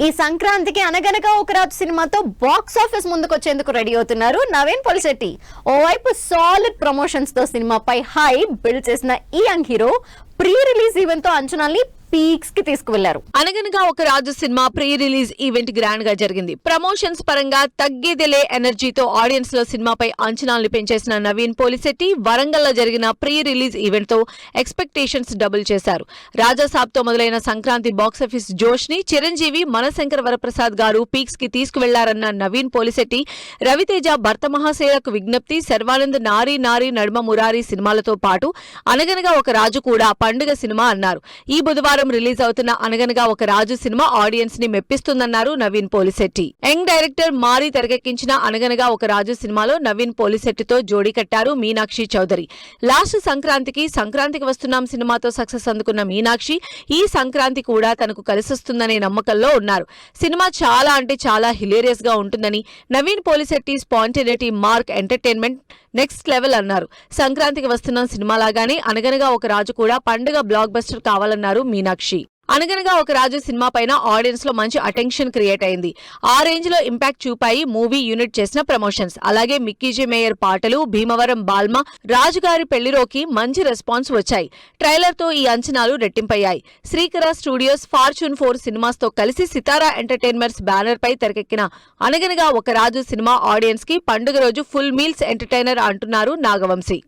ఈ సంక్రాంతికి అనగనగా ఒక రాజు సినిమాతో బాక్స్ ఆఫీస్ ముందుకొచ్చేందుకు రెడీ అవుతున్నారు నవీన్ పోలిశెట్టి. ఓవైపు సాలిడ్ ప్రమోషన్స్ తో సినిమాపై హై బిల్డ్ చేసిన ఈ young hero pre release event తో అంచనాల్ని పీక్స్ కి తీసుకువెళ్లారు. అనగనగా ఒక రాజు సినిమా ప్రీ రిలీజ్ ఈవెంట్ గ్రాండ్ గా జరిగింది. ప్రమోషన్స్ పరంగా తగ్గేదిలే ఎనర్జీతో ఆడియన్స్ లో సినిమాపై అంచనాలను పెంచేసిన నవీన్ పోలిశెట్టి వరంగల్ లో జరిగిన ప్రీ రిలీజ్ ఈవెంట్ తో ఎక్స్పెక్టేషన్స్ డబుల్ చేశారు. రాజా సాబ్ తో మొదలైన సంక్రాంతి బాక్సాఫీస్ జోష్ ని చిరంజీవి మనశంకర వరప్రసాద్ గారు పీక్స్ కి తీసుకువెళ్లారన్న నవీన్ పోలిశెట్టి రవితేజ భర్త మహాశయకు విజ్ఞప్తి, శర్వానంద్ నారీ నారీ నడుమ మురారి సినిమాలతో పాటు అనగనగా ఒక రాజు కూడా పండుగ సినిమా అన్నారు. ఈ బుధవారం రిలీజ్ అవుతున్న అనగనగా ఒక రాజు సినిమా ఆడియన్స్ ని మెప్పిస్తుందన్నారు నవీన్ పోలిశెట్టి. యంగ్ డైరెక్టర్ మారీ తెరకెక్కించిన అనగనగా ఒక రాజు సినిమాలో నవీన్ పోలిశెట్టితో జోడీ కట్టారు మీనాక్షి చౌదరి. లాస్ట్ సంక్రాంతికి వస్తున్నాం సినిమాతో సక్సెస్ అందుకున్న మీనాక్షి ఈ సంక్రాంతి కూడా తనకు కలిసొస్తుందనే నమ్మకంలో ఉన్నారు. సినిమా చాలా అంటే చాలా హిలేరియస్ గా ఉంటుందని Naveen Polishetty spontaneity mark entertainment next level అన్నారు. సంక్రాంతికి వస్తున్న సినిమాలాగానే అనగనగా ఒక రాజు కూడా పండుగ బ్లాక్ బస్టర్ కావాలన్నారు మీనాక్షి. అనగనగా ఒక రాజు సినిమా పైన ఆడియన్స్ లో మంచి అటెన్షన్ క్రియేట్ అయింది. ఆ రేంజ్ లో ఇంపాక్ట్ చూపాయి మూవీ యూనిట్ చేసిన ప్రమోషన్స్. అలాగే మిక్కీజే మేయర్ పాటలు, భీమవరం బాల్మ, రాజుగారి పెళ్లిరోకి మంచి రెస్పాన్స్ వచ్చాయి. ట్రైలర్ తో ఈ అంచనాలు రెట్టింపయ్యాయి. శ్రీకర స్టూడియోస్, ఫార్చ్యూన్ 4 సినిమాస్ తో కలిసి సితారా ఎంటర్టైన్మెంట్స్ బ్యానర్ పై తెరకెక్కిన అనగనగా ఒక రాజు సినిమా ఆడియన్స్ కి పండుగ రోజు ఫుల్ మీల్స్ ఎంటర్టైనర్ అంటున్నారు నాగవంశీ.